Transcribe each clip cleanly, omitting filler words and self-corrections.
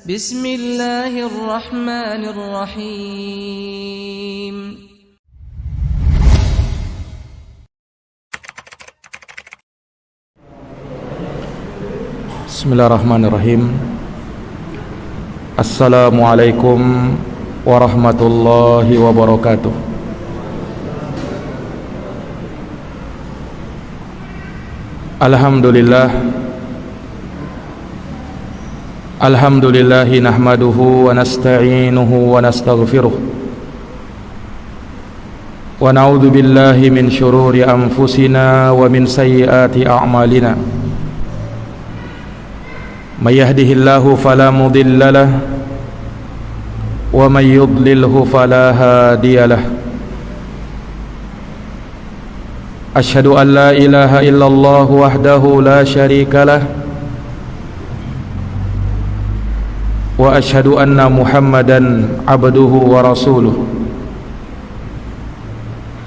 Bismillahirrahmanirrahim. Bismillahirrahmanirrahim. Assalamualaikum warahmatullahi wabarakatuh. Alhamdulillahi nahmaduhu wa nasta'inuhu wa nastaghfiruh wa na'udzu billahi min syururi anfusina wa min sayyiati a'malina. May yahdihillahu fala mudilla lahu wa may yudlilhu fala hadiya lahu. Asyhadu an la ilaha illallah wahdahu la syarika lahu wa asyhadu anna Muhammadan abduhu wa rasuluh.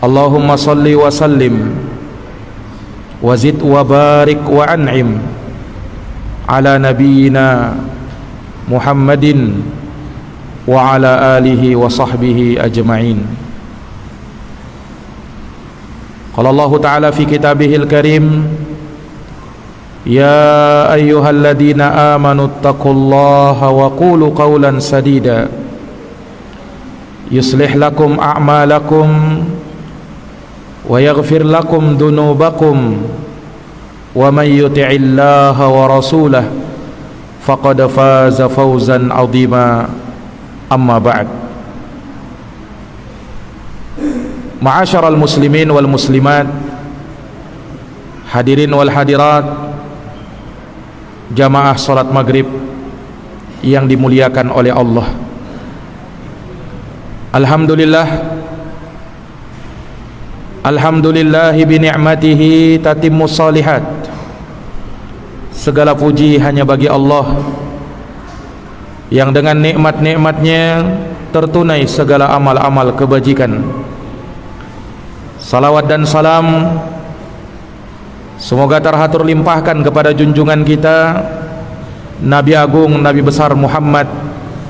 Allahumma salli wa sallim wa zid wa barik wa an'im ala nabiyyina Muhammadin wa ala alihi wa sahbihi ajma'in. Qala Allah ta'ala fi kitabihil karim, ya ayyuhalladzina amanu taqullaha wa qulu qawlan sadida yuslih lakum a'malakum wa yaghfir lakum dunubakum wa man yuti'illaha wa rasulahu faqad faza fawzan 'azima. Amma ba'd. Ma'asyiral muslimin wal muslimat, hadirin wal hadirat, jamaah salat maghrib yang dimuliakan oleh Allah. Alhamdulillahi bi ni'matihi tatimmus shalihat. Segala puji hanya bagi Allah yang dengan nikmat-nikmatnya tertunai segala amal-amal kebajikan. Salawat dan salam semoga terhatur limpahkan kepada junjungan kita Nabi Agung, Nabi besar Muhammad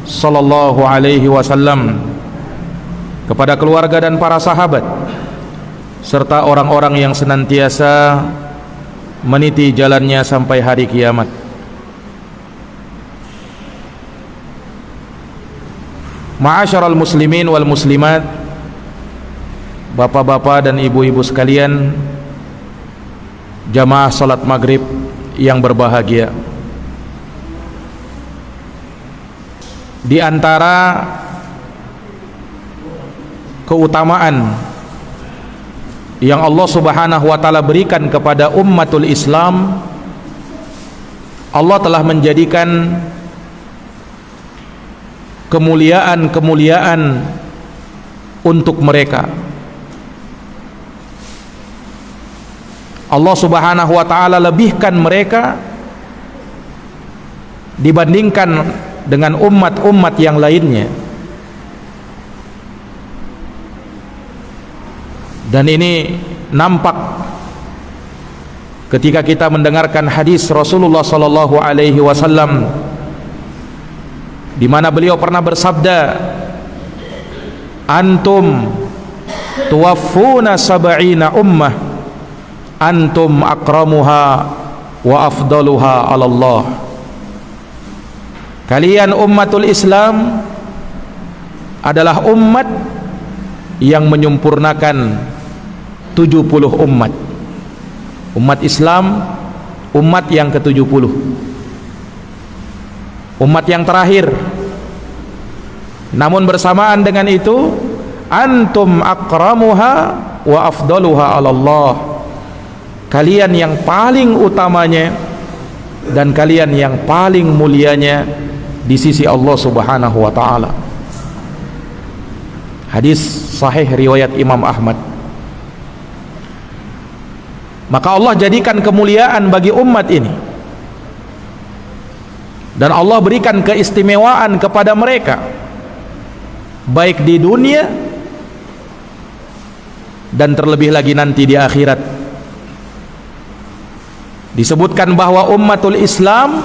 sallallahu alaihi wasallam, kepada keluarga dan para sahabat serta orang-orang yang senantiasa meniti jalannya sampai hari kiamat. Ma'asyiral muslimin wal muslimat, bapak-bapak dan ibu-ibu sekalian, jamaah salat maghrib yang berbahagia. Di antara keutamaan yang Allah subhanahu wa ta'ala berikan kepada ummatul Islam, Allah telah menjadikan kemuliaan-kemuliaan untuk mereka. Allah subhanahu wa ta'ala lebihkan mereka dibandingkan dengan umat-umat yang lainnya. Dan ini nampak ketika kita mendengarkan hadis Rasulullah sallallahu alaihi wasallam, di mana beliau pernah bersabda, antum tuwaffuna sab'ina ummah antum akramuha wa afdaluha 'ala Allah. Kalian ummatul Islam adalah umat yang menyempurnakan 70 umat. Umat Islam umat yang ke-70, umat yang terakhir. Namun bersamaan dengan itu, antum akramuha wa afdaluha 'ala Allah. Kalian yang paling utamanya dan kalian yang paling mulianya di sisi Allah subhanahu wa ta'ala. Hadis sahih riwayat Imam Ahmad. Maka Allah jadikan kemuliaan bagi umat ini, dan Allah berikan keistimewaan kepada mereka baik di dunia dan terlebih lagi nanti di akhirat. Disebutkan bahwa ummatul Islam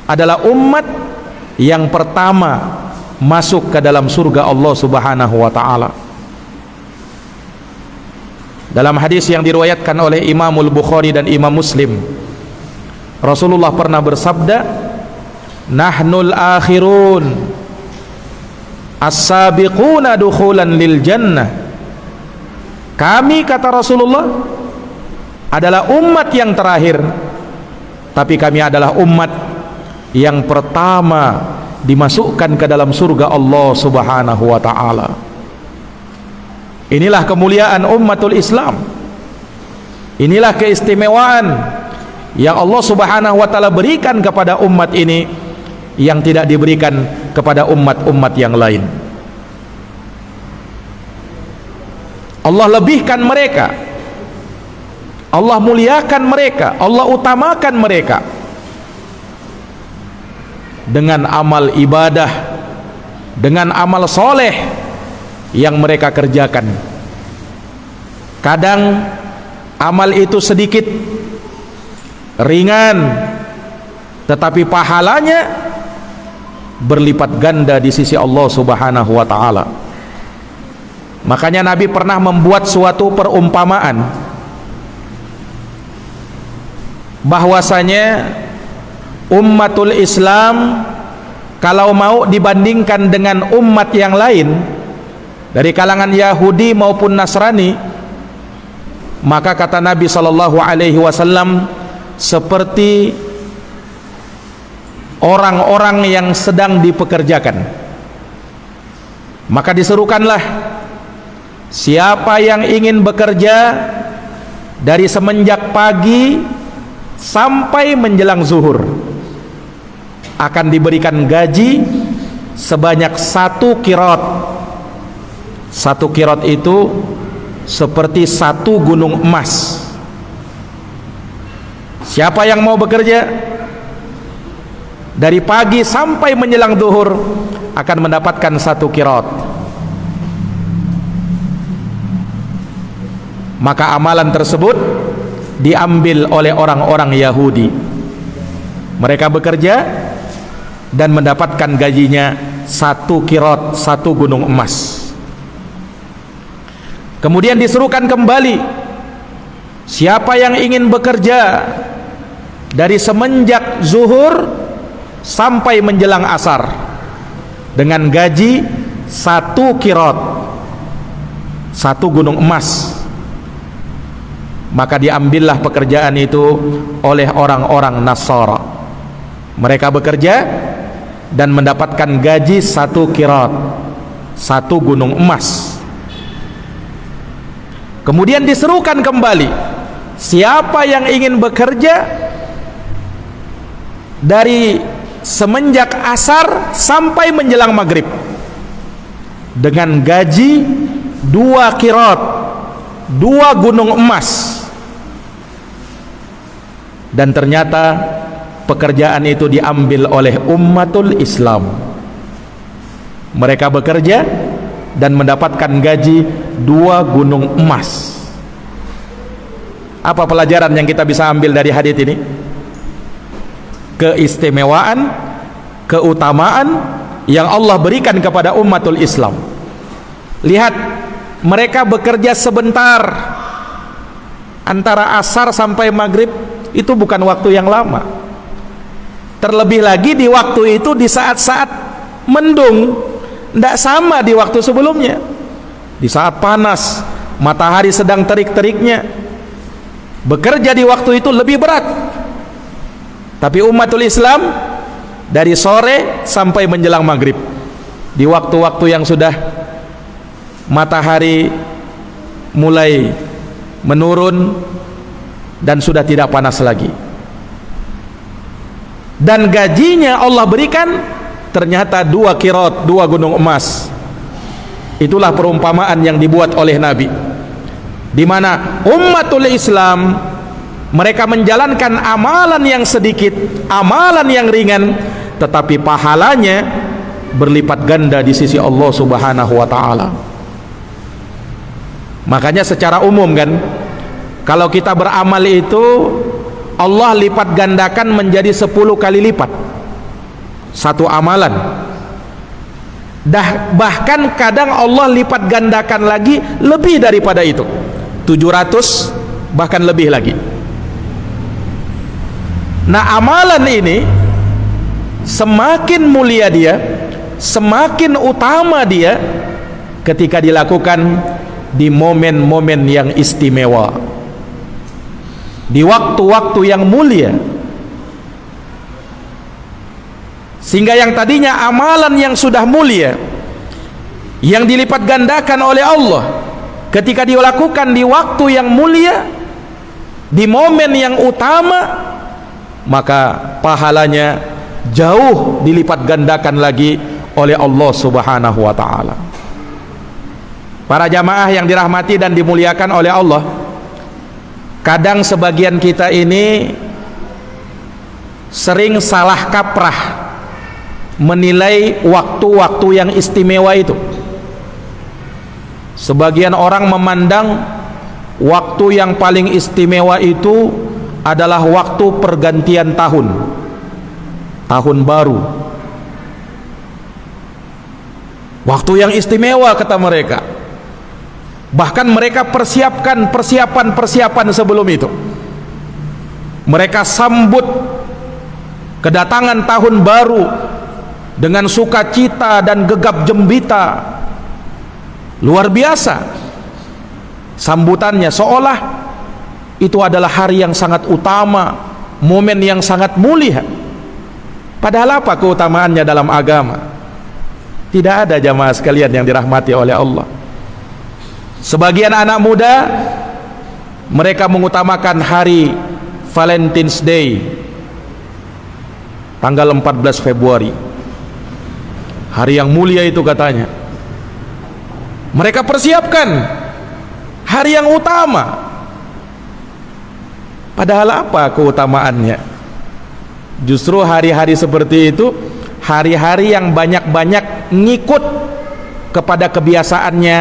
adalah umat yang pertama masuk ke dalam surga Allah Subhanahu wa taala. Dalam hadis yang diriwayatkan oleh Imamul Bukhari dan Imam Muslim, Rasulullah pernah bersabda, "Nahnul akhirun as-sabiquna dukhulan lil jannah." Kami, kata Rasulullah, adalah umat yang terakhir, tapi kami adalah umat yang pertama dimasukkan ke dalam surga Allah Subhanahu wa taala. Inilah kemuliaan ummatul Islam. Inilah keistimewaan yang Allah Subhanahu wa taala berikan kepada umat ini yang tidak diberikan kepada umat-umat yang lain. Allah lebihkan mereka, Allah muliakan mereka, Allah utamakan mereka dengan amal ibadah, dengan amal soleh yang mereka kerjakan. Kadang amal itu sedikit, ringan, tetapi pahalanya berlipat ganda di sisi Allah Subhanahu wa taala. Makanya Nabi pernah membuat suatu perumpamaan bahwasanya ummatul Islam kalau mau dibandingkan dengan umat yang lain dari kalangan Yahudi maupun Nasrani, maka kata Nabi sallallahu alaihi wasallam seperti orang-orang yang sedang dipekerjakan. Maka diserukanlah, siapa yang ingin bekerja dari semenjak pagi sampai menjelang zuhur akan diberikan gaji sebanyak 1 qirot. 1 qirot itu seperti 1 gunung emas. Siapa yang mau bekerja dari pagi sampai menjelang zuhur akan mendapatkan 1 qirot. Maka amalan tersebut diambil oleh orang-orang Yahudi. Mereka bekerja dan mendapatkan gajinya 1 qirot, 1 gunung emas. Kemudian disuruhkan kembali, siapa yang ingin bekerja dari semenjak zuhur sampai menjelang asar dengan gaji 1 qirot, 1 gunung emas, maka diambillah pekerjaan itu oleh orang-orang Nasara. Mereka bekerja dan mendapatkan gaji 1 qirot, 1 gunung emas. Kemudian diserukan kembali, siapa yang ingin bekerja dari semenjak asar sampai menjelang maghrib dengan gaji 2 qirot, 2 gunung emas. Dan ternyata pekerjaan itu diambil oleh ummatul Islam. Mereka bekerja dan mendapatkan gaji 2 gunung emas. Apa pelajaran yang kita bisa ambil dari hadis ini? Keistimewaan, keutamaan yang Allah berikan kepada ummatul Islam. Lihat, mereka bekerja sebentar, antara asar sampai maghrib, itu bukan waktu yang lama. Terlebih lagi di waktu itu, di saat-saat mendung, tidak sama di waktu sebelumnya. Di saat panas, matahari sedang terik-teriknya, bekerja di waktu itu lebih berat. Tapi umatul Islam dari sore sampai menjelang maghrib, di waktu-waktu yang sudah matahari mulai menurun dan sudah tidak panas lagi, dan gajinya Allah berikan ternyata 2 qirot, 2 gunung emas. Itulah perumpamaan yang dibuat oleh Nabi, di mana ummatul Islam mereka menjalankan amalan yang sedikit, amalan yang ringan, tetapi pahalanya berlipat ganda di sisi Allah Subhanahu wa taala. Makanya secara umum kan, kalau kita beramal itu Allah lipat gandakan menjadi 10 kali lipat. satu amalan. Bahkan kadang Allah lipat gandakan lagi lebih daripada itu, 700 bahkan lebih lagi. Nah, amalan ini semakin mulia dia, semakin utama dia ketika dilakukan di momen-momen yang istimewa, di waktu-waktu yang mulia. Sehingga yang tadinya amalan yang sudah mulia, yang dilipat gandakan oleh Allah, ketika dilakukan di waktu yang mulia, di momen yang utama, maka pahalanya jauh dilipat gandakan lagi oleh Allah Subhanahu wa ta'ala. Para jamaah yang dirahmati dan dimuliakan oleh Allah, kadang sebagian kita ini sering salah kaprah menilai waktu-waktu yang istimewa itu. Sebagian orang memandang waktu yang paling istimewa itu adalah waktu pergantian tahun, tahun baru. Waktu yang istimewa kata mereka. Bahkan mereka persiapkan persiapan sebelum itu. Mereka sambut kedatangan tahun baru dengan sukacita dan gegap gembita, luar biasa sambutannya, seolah itu adalah hari yang sangat utama, momen yang sangat mulia. Padahal apa keutamaannya dalam agama? Tidak ada, jamaah sekalian yang dirahmati oleh Allah. Sebagian anak muda mereka mengutamakan hari Valentine's Day, tanggal 14 Februari, hari yang mulia itu katanya. Mereka persiapkan hari yang utama. Padahal apa keutamaannya? Justru hari-hari seperti itu hari-hari yang banyak-banyak ngikut kepada kebiasaannya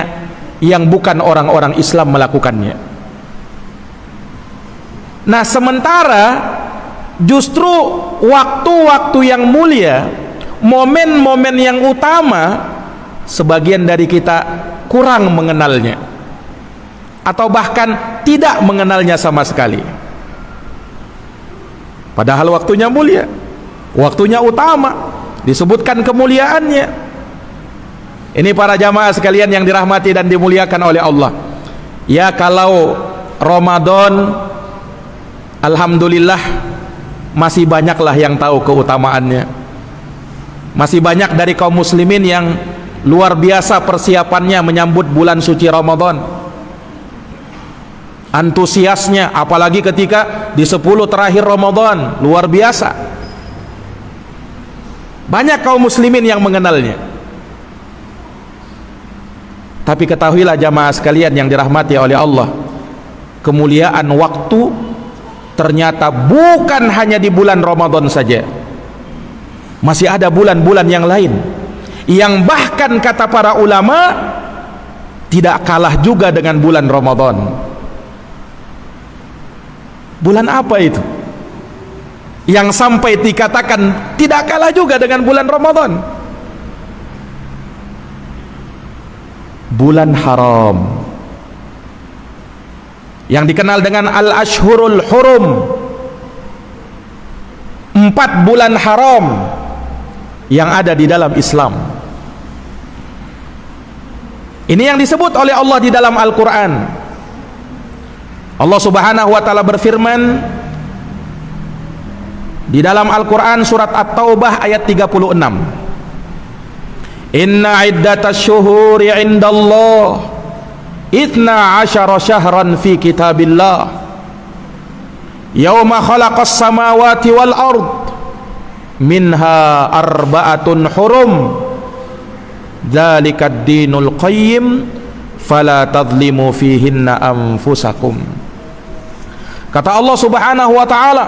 yang bukan orang-orang Islam melakukannya. Nah, sementara justru waktu-waktu yang mulia, momen-momen yang utama, sebagian dari kita kurang mengenalnya, atau bahkan tidak mengenalnya sama sekali. Padahal waktunya mulia, waktunya utama, disebutkan kemuliaannya. Ini para jamaah sekalian yang dirahmati dan dimuliakan oleh Allah. Ya, kalau Ramadan, alhamdulillah masih banyaklah yang tahu keutamaannya. Masih banyak dari kaum muslimin yang luar biasa persiapannya menyambut bulan suci Ramadan. Antusiasnya, apalagi ketika di 10 terakhir Ramadan, luar biasa. Banyak kaum muslimin yang mengenalnya. Tapi ketahuilah jamaah sekalian yang dirahmati oleh Allah, kemuliaan waktu ternyata bukan hanya di bulan Ramadan saja. Masih ada bulan-bulan yang lain yang bahkan kata para ulama tidak kalah juga dengan bulan Ramadan. Bulan apa itu yang sampai dikatakan tidak kalah juga dengan bulan Ramadan? Bulan haram yang dikenal dengan Al-Ashhurul Hurum, 4 bulan haram yang ada di dalam Islam. Ini yang disebut oleh Allah di dalam Al-Quran. Allah Subhanahu wa ta'ala berfirman di dalam Al-Quran surat At-Taubah ayat 36, Inna iddatas syuhuri indallah 12 syahran fi kitabillah yauma khalaqas samawati wal ard minha arba'atun hurum dzalikad dinul qayyim fala tadhlimu fihinna anfusakum. Kata Allah Subhanahu wa ta'ala,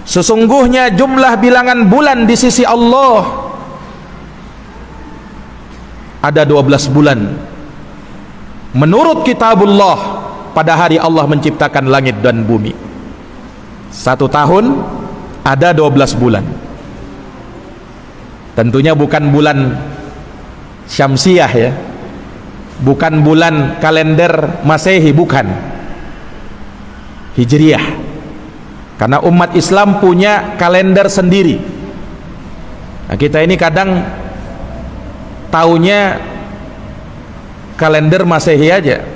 sesungguhnya jumlah bilangan bulan di sisi Allah ada 12 bulan menurut kitabullah pada hari Allah menciptakan langit dan bumi. 1 tahun ada 12 bulan. Tentunya bukan bulan Syamsiah ya, bukan bulan kalender Masehi, bukan, Hijriah. Karena umat Islam punya kalender sendiri. Nah, kita ini kadang taunya kalender Masehi aja.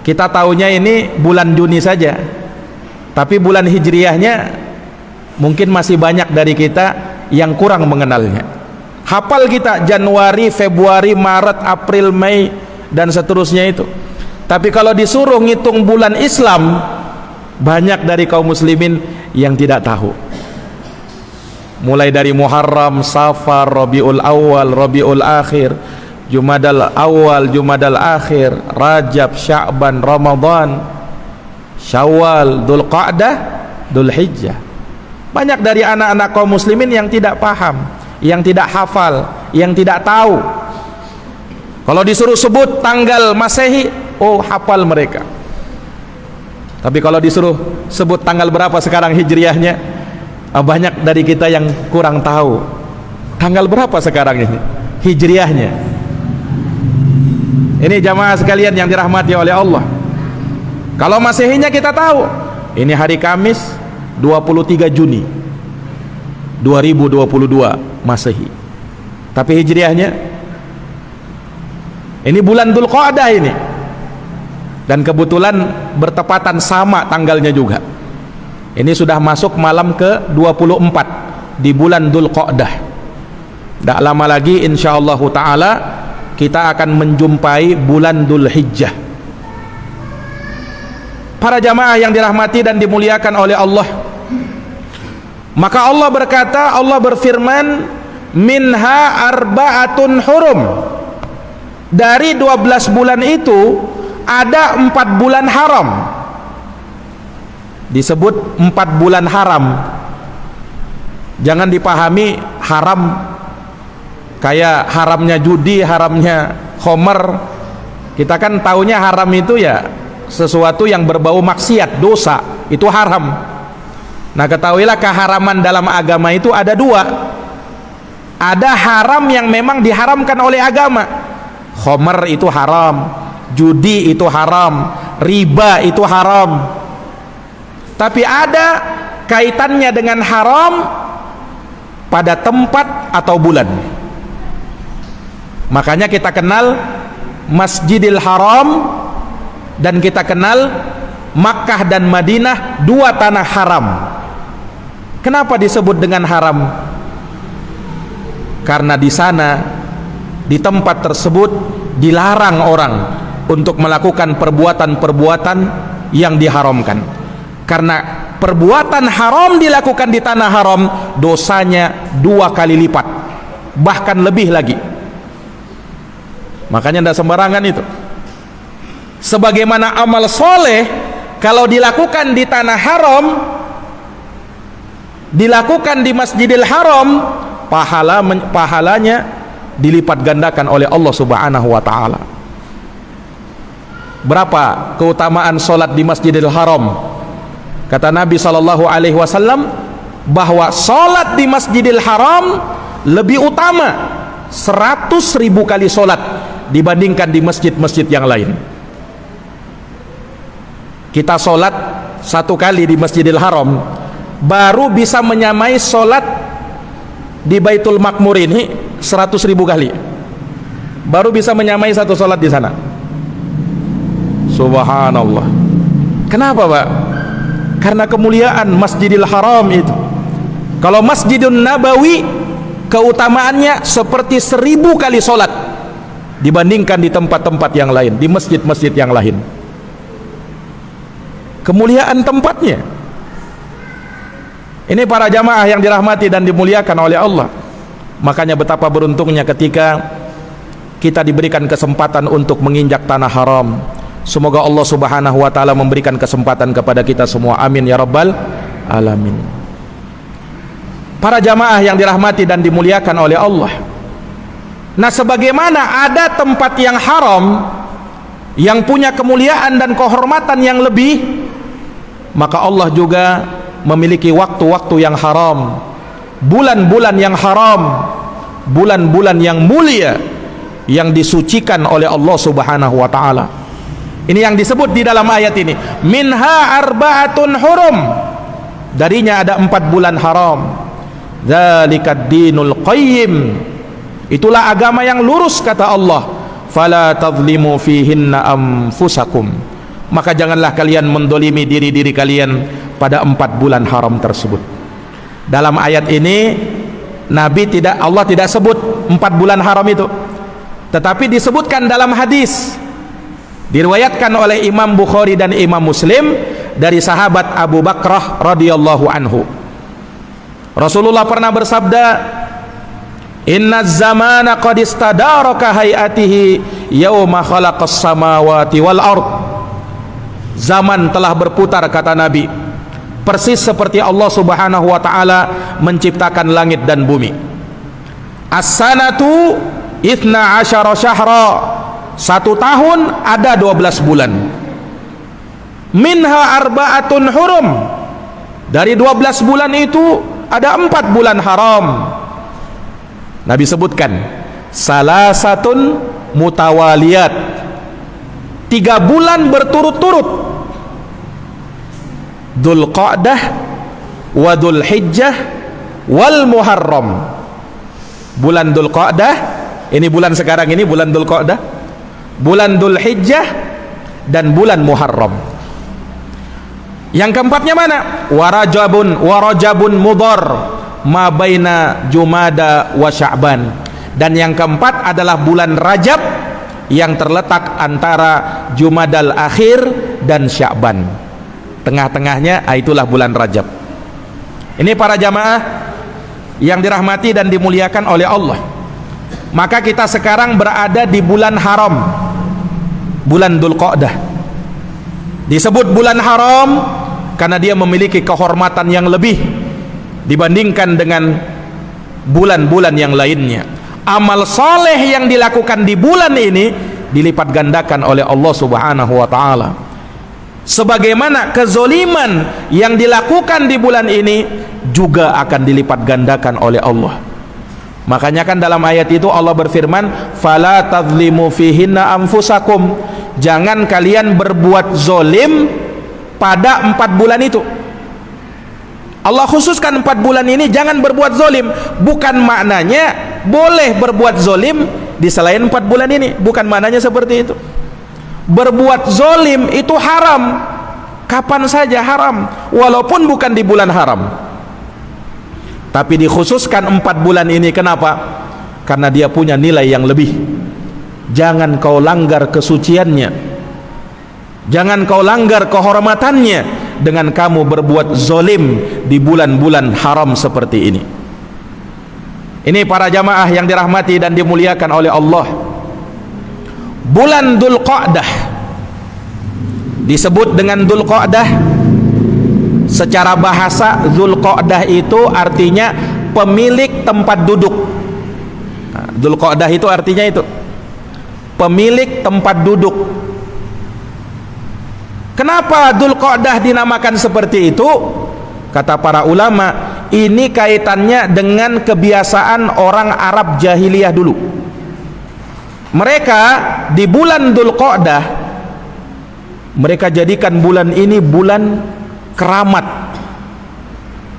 Kita taunya ini bulan Juni saja. Tapi bulan Hijriahnya mungkin masih banyak dari kita yang kurang mengenalnya. Hafal kita Januari, Februari, Maret, April, Mei dan seterusnya itu. Tapi kalau disuruh ngitung bulan Islam, banyak dari kaum muslimin yang tidak tahu. Mulai dari Muharram, Safar, Rabiul Awal, Rabiul Akhir, Jumadal Awal, Jumadal Akhir, Rajab, Sya'ban, Ramadan, Syawal, Dzulqa'dah, Dzulhijjah. Banyak dari anak-anak kaum muslimin yang tidak paham, yang tidak hafal, yang tidak tahu. Kalau disuruh sebut tanggal Masehi, oh hafal mereka. Tapi kalau disuruh sebut tanggal berapa sekarang Hijriahnya, banyak dari kita yang kurang tahu. Tanggal berapa sekarang ini Hijriahnya? Ini jamaah sekalian yang dirahmati oleh Allah. Kalau Masehinya kita tahu, ini hari Kamis 23 Juni 2022 Masehi. Tapi Hijriahnya ini bulan Dzulqa'dah ini. Dan kebetulan bertepatan sama tanggalnya juga. Ini sudah masuk malam ke 24 di bulan Dzulqa'dah. Tidak lama lagi insyaallah ta'ala kita akan menjumpai bulan Dzulhijjah. Para jamaah yang dirahmati dan dimuliakan oleh Allah, maka Allah berkata, Allah berfirman, minha arba'atun hurum. Dari 12 bulan itu ada 4 bulan haram. Disebut 4 bulan haram. Jangan dipahami haram kayak haramnya judi, haramnya khomer. Kita kan taunya haram itu ya sesuatu yang berbau maksiat, dosa, itu haram. Nah, ketahuilah keharaman dalam agama itu ada 2. Ada haram yang memang diharamkan oleh agama. Khomer itu haram, judi itu haram, riba itu haram. Tapi ada kaitannya dengan haram pada tempat atau bulan. Makanya kita kenal Masjidil Haram dan kita kenal Makkah dan Madinah, 2 tanah haram. Kenapa disebut dengan haram? Karena di sana, di tempat tersebut dilarang orang untuk melakukan perbuatan-perbuatan yang diharamkan. Karena perbuatan haram dilakukan di tanah haram, dosanya 2 kali lipat, bahkan lebih lagi. Makanya tidak sembarangan itu. Sebagaimana amal soleh kalau dilakukan di tanah haram, dilakukan di Masjidil Haram, pahalanya dilipat gandakan oleh Allah Subhanahu wa taala. Berapa keutamaan solat di Masjidil Haram? Kata Nabi sallallahu alaihi wasallam bahwa solat di Masjidil Haram lebih utama 100.000 kali solat dibandingkan di masjid-masjid yang lain. Kita solat 1 kali di Masjidil Haram baru bisa menyamai solat di Baitul Makmur ini 100.000 kali. Baru bisa menyamai 1 solat di sana. Subhanallah. Kenapa, Pak? Karena kemuliaan Masjidil Haram itu. Kalau Masjidun Nabawi keutamaannya seperti 1000 kali solat dibandingkan di tempat-tempat yang lain, di masjid-masjid yang lain. Kemuliaan tempatnya. Ini para jamaah yang dirahmati dan dimuliakan oleh Allah. Makanya betapa beruntungnya ketika kita diberikan kesempatan untuk menginjak tanah haram. Semoga Allah Subhanahu wa taala memberikan kesempatan kepada kita semua. Amin ya rabbal alamin. Para jamaah yang dirahmati dan dimuliakan oleh Allah. Nah, sebagaimana ada tempat yang haram yang punya kemuliaan dan kehormatan yang lebih, maka Allah juga memiliki waktu-waktu yang haram, bulan-bulan yang haram, bulan-bulan yang mulia, yang disucikan oleh Allah Subhanahu wa taala. Ini yang disebut di dalam ayat ini, minha arba'atun hurum, darinya ada 4 bulan haram. Dzalikad dinul qayyim, itulah agama yang lurus, kata Allah. Fala tadhlimu fihinna anfusakum, maka janganlah kalian mendolimi diri-diri kalian pada 4 bulan haram tersebut. Dalam ayat ini Allah tidak sebut 4 bulan haram itu, tetapi disebutkan dalam hadis diriwayatkan oleh Imam Bukhari dan Imam Muslim dari sahabat Abu Bakrah radhiyallahu anhu. Rasulullah pernah bersabda, inna zamana qad istadaraka hayatihi yauma khalaqas samawati wal ard. Zaman telah berputar, kata Nabi, persis seperti Allah Subhanahu wa taala menciptakan langit dan bumi. As-sanatu 12 syahra, 1 tahun ada 12 bulan. Minha arba'atun hurum, dari 12 bulan itu ada 4 bulan haram. Nabi sebutkan salasatun mutawaliyat, 3 bulan berturut-turut, Dzulqa'dah wa Dzulhijjah wal Muharram. Bulan Dzulqa'dah, ini bulan sekarang ini, bulan Dzulqa'dah, bulan Dzulhijjah, dan bulan Muharram. Yang keempatnya mana? Warajabun mudhar ma baina Jumada wa Sya'ban. Dan yang keempat adalah bulan Rajab yang terletak antara Jumadal akhir dan Sya'ban. Tengah-tengahnya itulah bulan Rajab. Ini para jamaah yang dirahmati dan dimuliakan oleh Allah. Maka kita sekarang berada di bulan haram, bulan Dzulqa'dah. Disebut bulan haram karena dia memiliki kehormatan yang lebih dibandingkan dengan bulan-bulan yang lainnya. Amal soleh yang dilakukan di bulan ini dilipat gandakan oleh Allah Subhanahu wa taala. Sebagaimana kezoliman yang dilakukan di bulan ini juga akan dilipat gandakan oleh Allah. Makanya kan dalam ayat itu Allah berfirman, fala tadhlimu fihinna anfusakum, jangan kalian berbuat zolim pada 4 bulan itu. Allah khususkan 4 bulan ini jangan berbuat zolim. Bukan maknanya boleh berbuat zolim di selain 4 bulan ini, bukan maknanya seperti itu. Berbuat zolim itu haram, kapan saja haram, walaupun bukan di bulan haram. Tapi dikhususkan 4 bulan ini, kenapa? Karena dia punya nilai yang lebih. Jangan kau langgar kesuciannya, jangan kau langgar kehormatannya dengan kamu berbuat zolim di bulan-bulan haram seperti ini. Ini para jamaah yang dirahmati dan dimuliakan oleh Allah. Bulan Dzulqa'dah disebut dengan Dzulqa'dah. Secara bahasa, Dzulqa'dah itu artinya pemilik tempat duduk. Dzulqa'dah itu artinya itu pemilik tempat duduk. Kenapa Dzulqa'dah dinamakan seperti itu? Kata para ulama, ini kaitannya dengan kebiasaan orang Arab jahiliyah dulu. Mereka di bulan Dzulqa'dah, mereka jadikan bulan ini bulan keramat.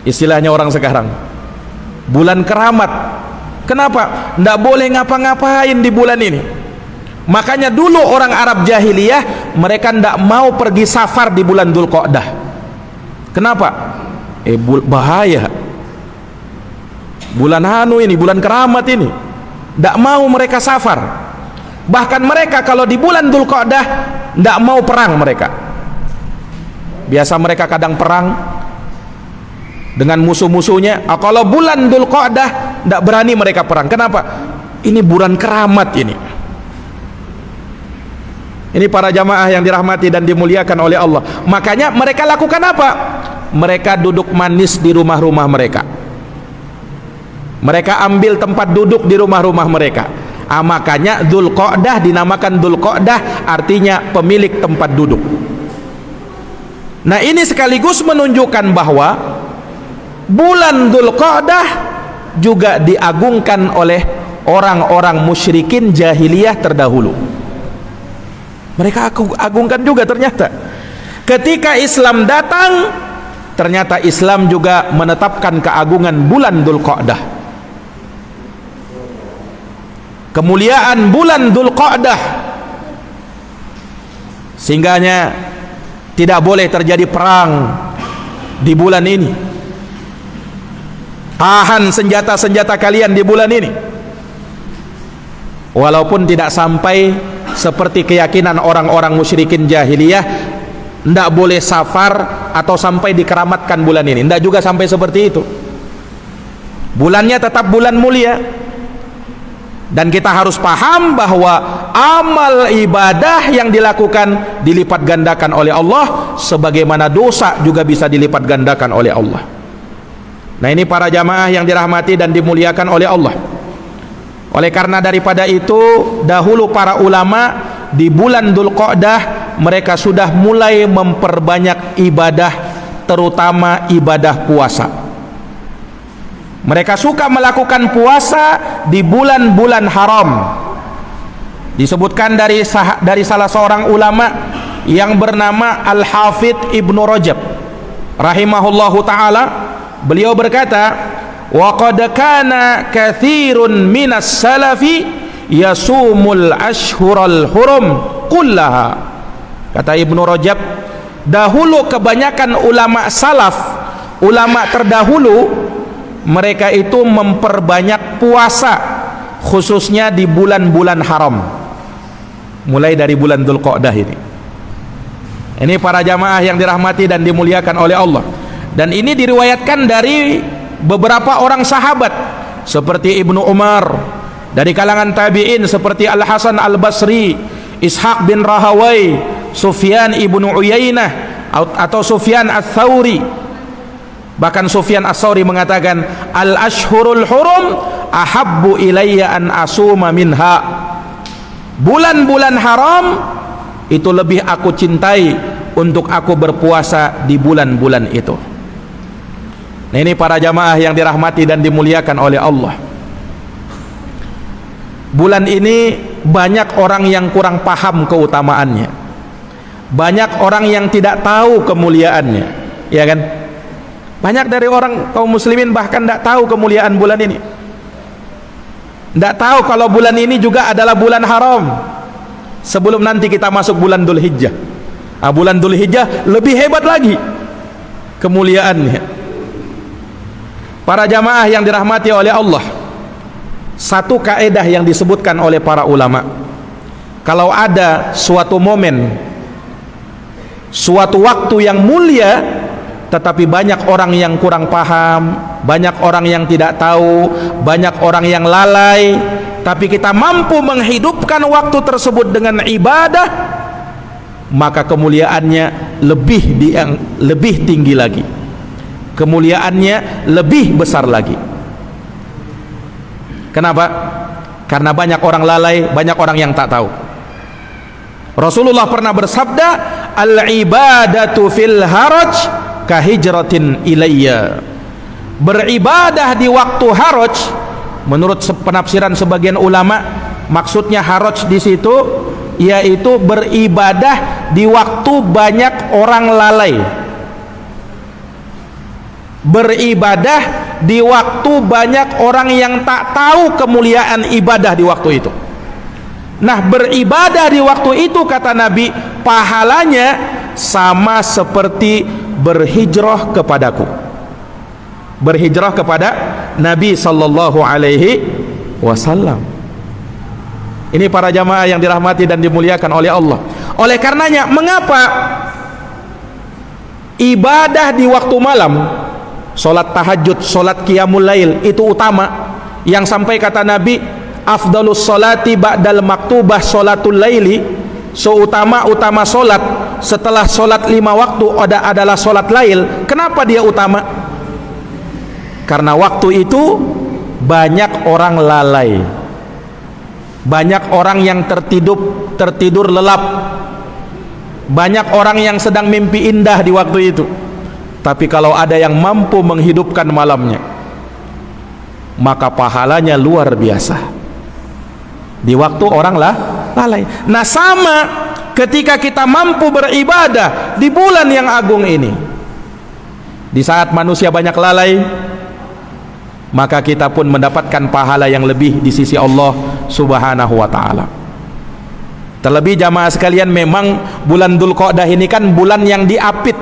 Istilahnya orang sekarang, bulan keramat. Kenapa? Tidak boleh ngapa-ngapain di bulan ini. Makanya dulu orang Arab jahiliyah mereka tidak mau pergi safar di bulan Dzulqa'dah. Kenapa? Bahaya. Bulan ini, bulan keramat ini, tidak mau mereka safar. Bahkan mereka kalau di bulan Dzulqa'dah tidak mau perang mereka. Biasa mereka kadang perang dengan musuh-musuhnya. Kalau bulan Dzulqa'dah tidak berani mereka perang. Kenapa? Ini bulan keramat ini. Ini para jamaah yang dirahmati dan dimuliakan oleh Allah. Makanya mereka lakukan apa? Mereka duduk manis di rumah-rumah mereka. Mereka ambil tempat duduk di rumah-rumah mereka. Makanya Dzulqa'dah dinamakan Dzulqa'dah, artinya pemilik tempat duduk. Nah, ini sekaligus menunjukkan bahwa bulan Dzulqa'dah juga diagungkan oleh orang-orang musyrikin jahiliyah terdahulu. Mereka agungkan juga ternyata. Ketika Islam datang, ternyata Islam juga menetapkan keagungan bulan Dzulqa'dah, kemuliaan bulan Dzulqa'dah, sehingganya tidak boleh terjadi perang di bulan ini. Tahan senjata-senjata kalian di bulan ini. Walaupun tidak sampai seperti keyakinan orang-orang musyrikin jahiliyah, tidak boleh safar atau sampai dikeramatkan bulan ini, tidak juga sampai seperti itu. Bulannya tetap bulan mulia, dan kita harus paham bahwa amal ibadah yang dilakukan dilipat gandakan oleh Allah, sebagaimana dosa juga bisa dilipat gandakan oleh Allah. Nah, ini para jamaah yang dirahmati dan dimuliakan oleh Allah. Oleh karena daripada itu, dahulu para ulama di bulan Dzulqa'dah mereka sudah mulai memperbanyak ibadah, terutama ibadah puasa. Mereka suka melakukan puasa di bulan-bulan haram. Disebutkan dari salah seorang ulama yang bernama Al-Hafidh Ibnu Rajab rahimahullahu ta'ala, beliau berkata, wa qad kana katsirun minas salafi yasumul ashhural hurum kullaha. Kata Ibnu Rajab, dahulu kebanyakan ulama salaf, ulama terdahulu, mereka itu memperbanyak puasa, khususnya di bulan-bulan haram, mulai dari bulan Dzulqa'dah ini. Ini para jamaah yang dirahmati dan dimuliakan oleh Allah. Dan ini diriwayatkan dari beberapa orang sahabat seperti Ibnu Umar, dari kalangan tabi'in seperti Al-Hasan Al-Basri, Ishaq bin Rahawai, Sufyan ibnu Uyainah atau Sufyan Ats-Tsauri. Bahkan Sufyan Ats-Tsauri mengatakan, al-ashhurul hurum ahabbu ilayya an asuma minha. Bulan-bulan haram itu lebih aku cintai untuk aku berpuasa di bulan-bulan itu. Nah, ini para jamaah yang dirahmati dan dimuliakan oleh Allah. Bulan ini banyak orang yang kurang paham keutamaannya, banyak orang yang tidak tahu kemuliaannya, ya kan? Banyak dari orang kaum muslimin bahkan tidak tahu kemuliaan bulan ini, tidak tahu kalau bulan ini juga adalah bulan haram. Sebelum nanti kita masuk bulan Dzulhijjah, bulan Dzulhijjah lebih hebat lagi kemuliaannya. Para jamaah yang dirahmati oleh Allah, satu kaedah yang disebutkan oleh para ulama, kalau ada suatu momen, suatu waktu yang mulia, tetapi banyak orang yang kurang paham, banyak orang yang tidak tahu, banyak orang yang lalai, tapi kita mampu menghidupkan waktu tersebut dengan ibadah, maka kemuliaannya lebih tinggi lagi, kemuliaannya lebih besar lagi. Kenapa? Karena banyak orang lalai, banyak orang yang tak tahu. Rasulullah pernah bersabda, al-ibadatu fil haraj kahijratin ilayya. Beribadah di waktu haraj, menurut penafsiran sebagian ulama, maksudnya haraj di situ yaitu beribadah di waktu banyak orang lalai, beribadah di waktu banyak orang yang tak tahu kemuliaan ibadah di waktu itu. Nah, beribadah di waktu itu, kata Nabi, pahalanya sama seperti berhijrah kepadaku, berhijrah kepada Nabi sallallahu alaihi wasallam. Ini para jamaah yang dirahmati dan dimuliakan oleh Allah. Oleh karenanya, mengapa ibadah di waktu malam, solat tahajud, solat qiyamul lail itu utama, yang sampai kata Nabi, afdalus solati ba'dal maktubah solatul laili, seutama-utama solat setelah solat 5 waktu adalah solat lail. Kenapa dia utama? Karena waktu itu banyak orang lalai, banyak orang yang tertidur lelap, banyak orang yang sedang mimpi indah di waktu itu. Tapi kalau ada yang mampu menghidupkan malamnya, maka pahalanya luar biasa. Di waktu orang lalai. Nah, sama ketika kita mampu beribadah di bulan yang agung ini, di saat manusia banyak lalai, maka kita pun mendapatkan pahala yang lebih di sisi Allah Subhanahu wa ta'ala. Terlebih jamaah sekalian, memang bulan Dzulqa'dah ini kan bulan yang diapit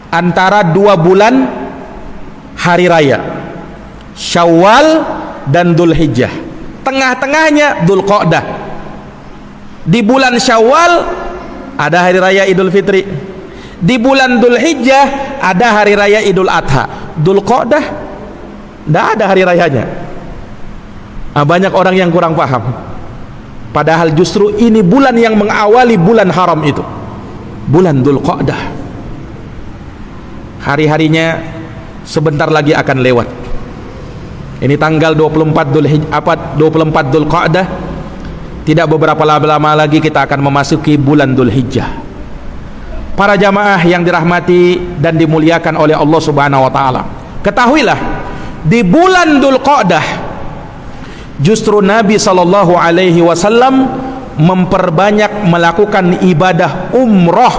antara dua bulan hari raya, Syawal dan Dzulhijjah. Tengah-tengahnya Dzulqa'dah. Di bulan Syawal ada hari raya Idul Fitri, di bulan Dzulhijjah ada hari raya Idul Adha. Dzulqa'dah tidak ada hari rayanya. Banyak orang yang kurang paham, padahal justru ini bulan yang mengawali bulan haram itu, bulan Dzulqa'dah. Hari-harinya sebentar lagi akan lewat. Ini tanggal 24 Dzulqa'dah. Tidak beberapa lama lagi kita akan memasuki bulan Dzulhijjah. Para jamaah yang dirahmati dan dimuliakan oleh Allah Subhanahu wa taala, ketahuilah di bulan Dzulqa'dah justru Nabi sallallahu alaihi wasallam memperbanyak melakukan ibadah umroh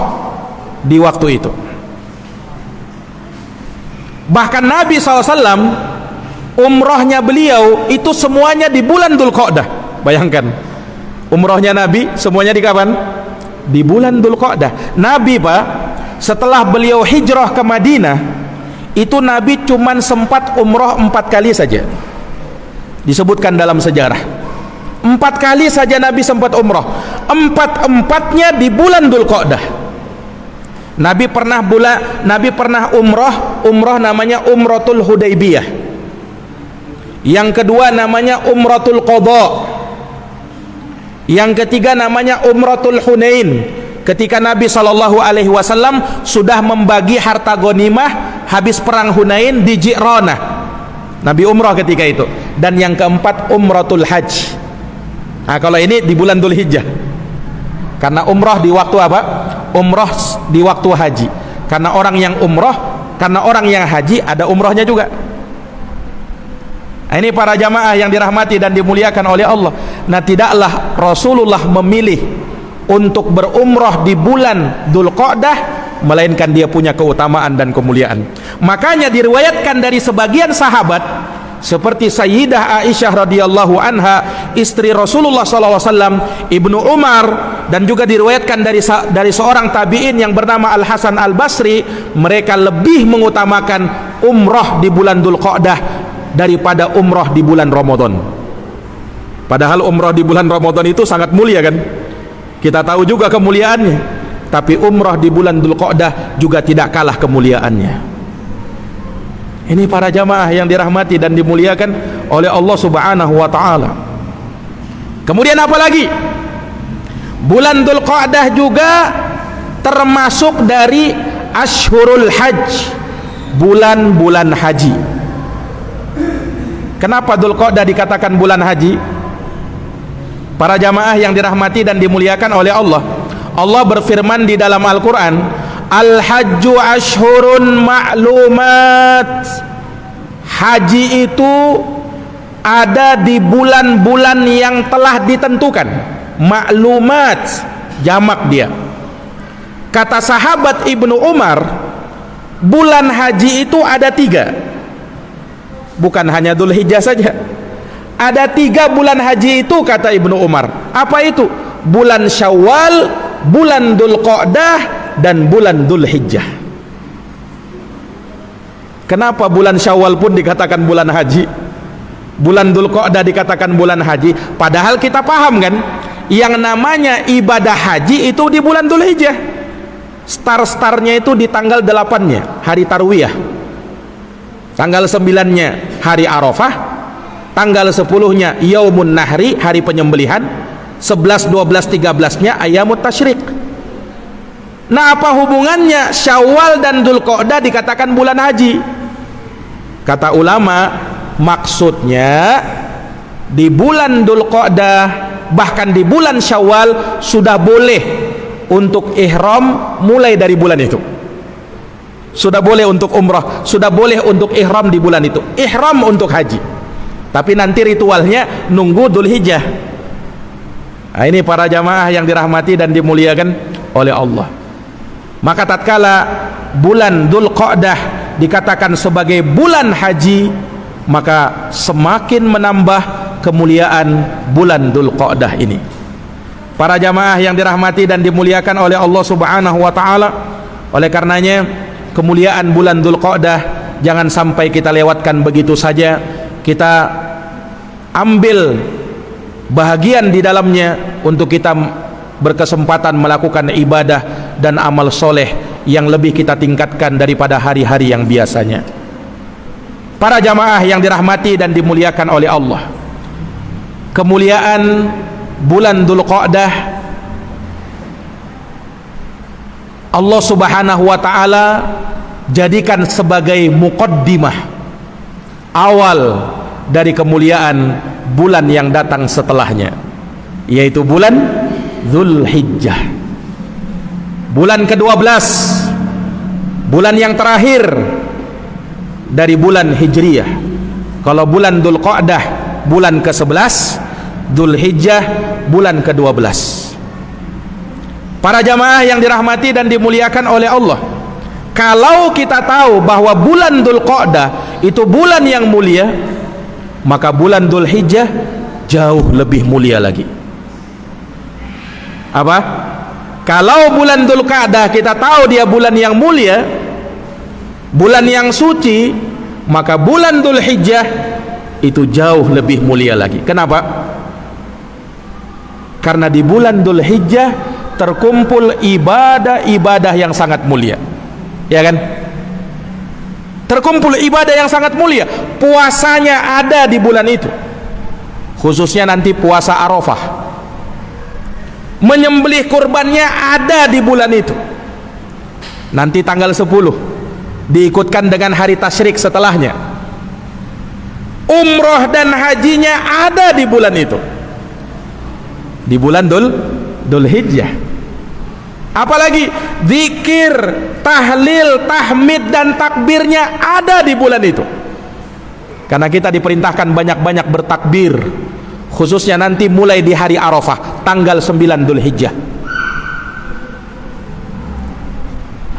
di waktu itu. Bahkan Nabi SAW, umrohnya beliau itu semuanya di bulan Dzulqa'dah. Bayangkan, umrohnya Nabi semuanya di kapan? Di bulan Dzulqa'dah. Nabi Pak, setelah beliau hijrah ke Madinah, itu Nabi cuman sempat umroh 4 kali saja. Disebutkan dalam sejarah 4 kali saja Nabi sempat umroh. 4-empatnya di bulan Dzulqa'dah. Nabi pernah umroh namanya Umratul Hudaybiyah. Yang kedua namanya Umratul Qadha. Yang ketiga namanya Umratul Hunain, ketika Nabi SAW sudah membagi harta ghanimah habis perang Hunain di Ji'ranah. Nabi umrah ketika itu. Dan yang keempat Umratul Hajj. Nah, kalau ini di bulan Dzulhijjah, karena umrah di waktu apa? Umrah di waktu haji. Karena orang yang umrah, karena orang yang haji ada umrahnya juga. Nah, ini para jamaah yang dirahmati dan dimuliakan oleh Allah. Nah, tidaklah Rasulullah memilih untuk berumrah di bulan Dzulqa'dah, melainkan dia punya keutamaan dan kemuliaan. Makanya diriwayatkan dari sebagian sahabat seperti Sayyidah Aisyah radhiyallahu anha, istri Rasulullah SAW, Ibnu Umar, dan juga diriwayatkan dari seorang tabi'in yang bernama Al Hasan Al Basri, mereka lebih mengutamakan umrah di bulan Dzulqa'dah daripada umrah di bulan Ramadan. Padahal umrah di bulan Ramadan itu sangat mulia kan? Kita tahu juga kemuliaannya. Tapi umrah di bulan Dzulqa'dah juga tidak kalah kemuliaannya. Ini para jamaah yang dirahmati dan dimuliakan oleh Allah Subhanahu wa ta'ala. Kemudian apa lagi? Bulan Dzulqa'dah juga termasuk dari Ashhurul Hajj, bulan-bulan haji. Kenapa Dzulqa'dah dikatakan bulan haji? Para jamaah yang dirahmati dan dimuliakan oleh Allah, Allah berfirman di dalam Al-Quran, Al-Hajju Ashhurun Ma'lumat. Haji itu ada di bulan-bulan yang telah ditentukan. Ma'lumat, jamak dia. Kata sahabat Ibnu Umar, bulan haji itu ada 3. Bukan hanya Dzulhijjah saja, ada 3 bulan haji itu, kata Ibnu Umar. Apa itu? Bulan Syawal, bulan Dzulqa'dah, dan bulan Dzulhijjah. Kenapa bulan Syawal pun dikatakan bulan haji, bulan Dzulqa'dah dikatakan bulan haji? Padahal kita paham kan, yang namanya ibadah haji itu di bulan Dzulhijjah. Star-starnya itu di tanggal 8-nya hari Tarwiyah, tanggal 9-nya hari Arafah, tanggal 10-nya Yaumun Nahri, hari penyembelihan, 11, 12, 13-nya Ayyamut Tasyrik. Nah, apa hubungannya Syawal dan Dzulqa'dah dikatakan bulan haji? Kata ulama, maksudnya di bulan Dzulqa'dah, bahkan di bulan Syawal sudah boleh untuk ihram mulai dari bulan itu. Sudah boleh untuk umrah, sudah boleh untuk ihram di bulan itu. Ihram untuk haji. tapi nanti ritualnya nunggu Dzulhijjah. Nah, ini para jamaah yang dirahmati dan dimuliakan oleh Allah. Maka tatkala bulan Dzulqa'dah dikatakan sebagai bulan haji, maka semakin menambah kemuliaan bulan Dzulqa'dah ini. Para jamaah yang dirahmati dan dimuliakan oleh Allah Subhanahu wa taala, oleh karenanya kemuliaan bulan Dzulqa'dah jangan sampai kita lewatkan begitu saja. Kita ambil bahagian di dalamnya untuk kita berkesempatan melakukan ibadah dan amal soleh yang lebih kita tingkatkan daripada hari-hari yang biasanya. Para jamaah yang dirahmati dan dimuliakan oleh Allah, kemuliaan bulan Dzulqa'dah Allah Subhanahu wa taala jadikan sebagai muqaddimah, awal dari kemuliaan bulan yang datang setelahnya, yaitu bulan Dzulhijjah, bulan ke-12, bulan yang terakhir dari bulan Hijriyah. Kalau bulan Dzulqa'dah bulan ke-11, Dzulhijjah bulan ke-12. Para jamaah yang dirahmati dan dimuliakan oleh Allah, kalau kita tahu bahwa bulan Dzulqa'dah itu bulan yang mulia, maka bulan Dzulhijjah jauh lebih mulia lagi. Apa? Kalau bulan Dzulqa'dah kita tahu dia bulan yang mulia, bulan yang suci, maka bulan Dzulhijjah itu jauh lebih mulia lagi. Kenapa? Karena di bulan Dzulhijjah terkumpul ibadah-ibadah yang sangat mulia, ya kan? Terkumpul ibadah yang sangat mulia. Puasanya ada di bulan itu, khususnya nanti puasa Arafah. Menyembelih kurbannya ada di bulan itu. Nanti tanggal 10 diikutkan dengan hari tasyrik setelahnya. Umroh dan hajinya ada di bulan itu, di bulan Dzulhijjah. Apalagi zikir, tahlil, tahmid dan takbirnya ada di bulan itu. Karena kita diperintahkan banyak-banyak bertakbir, khususnya nanti mulai di hari Arafah tanggal 9 Dzulhijjah.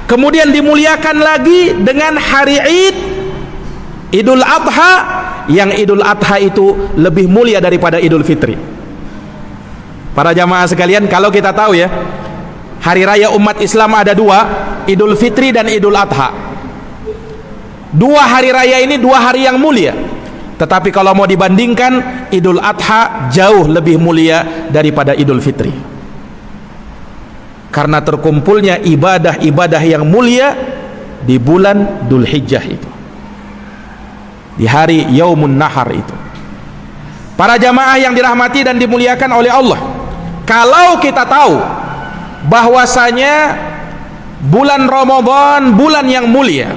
Kemudian dimuliakan lagi dengan hari Id, Idul Adha, yang Idul Adha itu lebih mulia daripada Idul Fitri. Para jamaah sekalian, kalau kita tahu ya, hari raya umat Islam ada dua, Idul Fitri dan Idul Adha. Dua hari raya ini dua hari yang mulia. Tetapi kalau mau dibandingkan, Idul Adha jauh lebih mulia daripada Idul Fitri, karena terkumpulnya ibadah-ibadah yang mulia di bulan Dzulhijjah itu, di hari Yaumun Nahar itu. Para jamaah yang dirahmati dan dimuliakan oleh Allah, kalau kita tahu bahwasanya bulan Ramadan bulan yang mulia,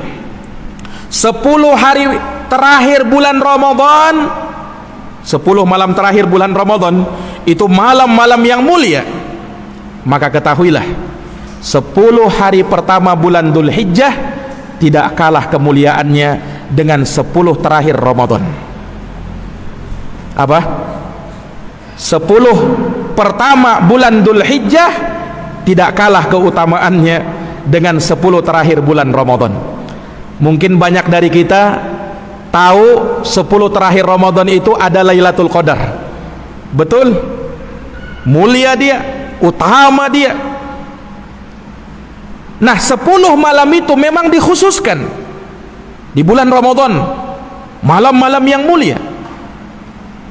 10 hari terakhir bulan Ramadan, 10 malam terakhir bulan Ramadan itu malam-malam yang mulia, maka ketahuilah 10 hari pertama bulan Dzulhijjah tidak kalah kemuliaannya dengan 10 terakhir Ramadan. Apa? 10 pertama bulan Dzulhijjah tidak kalah keutamaannya dengan 10 terakhir bulan Ramadan. Mungkin banyak dari kita tahu 10 terakhir Ramadan itu ada Lailatul Qadar. Betul? Mulia dia, utama dia. Nah, 10 malam itu memang dikhususkan di bulan Ramadan, malam-malam yang mulia.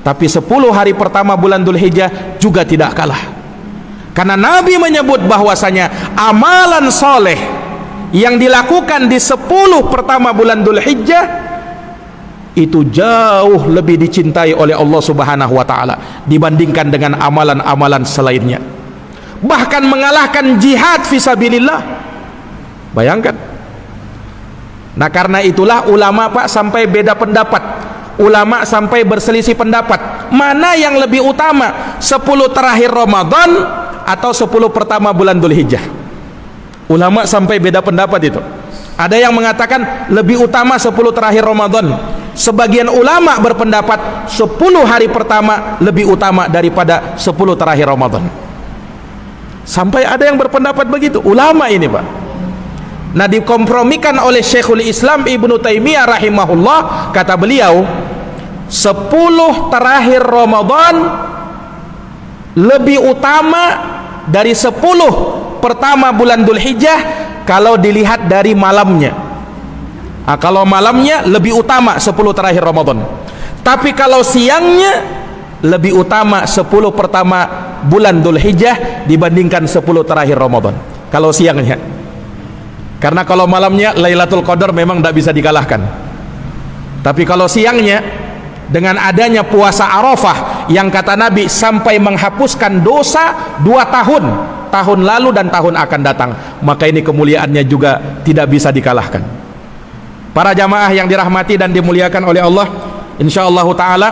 Tapi 10 hari pertama bulan Dzulhijjah juga tidak kalah. Karena Nabi menyebut bahwasanya amalan soleh yang dilakukan di 10 pertama bulan Dzulhijjah itu jauh lebih dicintai oleh Allah Subhanahu wa taala dibandingkan dengan amalan-amalan selainnya. Bahkan mengalahkan jihad fisabilillah. Bayangkan. Nah, karena itulah ulama Pak sampai beda pendapat. Ulama sampai berselisih pendapat, mana yang lebih utama, 10 terakhir Ramadan atau 10 pertama bulan Dzulhijjah. Ulama sampai beda pendapat itu. Ada yang mengatakan lebih utama 10 terakhir Ramadan. sebagian ulama berpendapat 10 hari pertama lebih utama daripada 10 terakhir Ramadan. Sampai ada yang berpendapat begitu, ulama ini Pak. Nah, dikompromikan oleh Syekhul Islam Ibnu Taimiyah rahimahullah, kata beliau 10 terakhir Ramadan lebih utama dari 10 pertama bulan Dzulhijjah kalau dilihat dari malamnya. Nah, kalau malamnya lebih utama 10 terakhir Ramadan, tapi kalau siangnya lebih utama 10 pertama bulan Dzulhijjah dibandingkan 10 terakhir Ramadan kalau siangnya. Karena kalau malamnya Lailatul Qadar memang tidak bisa dikalahkan, tapi kalau siangnya dengan adanya puasa Arafah yang kata Nabi sampai menghapuskan dosa 2 tahun lalu dan tahun akan datang, maka ini kemuliaannya juga tidak bisa dikalahkan. Para jamaah yang dirahmati dan dimuliakan oleh Allah, insyaallah taala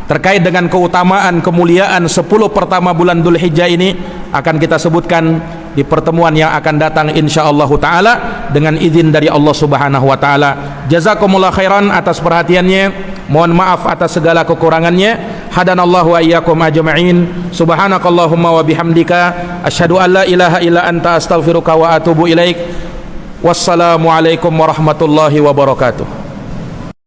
terkait dengan keutamaan kemuliaan 10 pertama bulan Dzulhijjah ini akan kita sebutkan di pertemuan yang akan datang insyaallah taala dengan izin dari Allah Subhanahu wa taala. Jazakumullah khairan atas perhatiannya. Mohon maaf atas segala kekurangannya. Hadanallahu wa iyyakum ajma'in. Subhanakallahumma wa bihamdika asyhadu an la ilaha illa anta astaghfiruka wa atubu ilaik. Wassalamualaikum warahmatullahi wabarakatuh.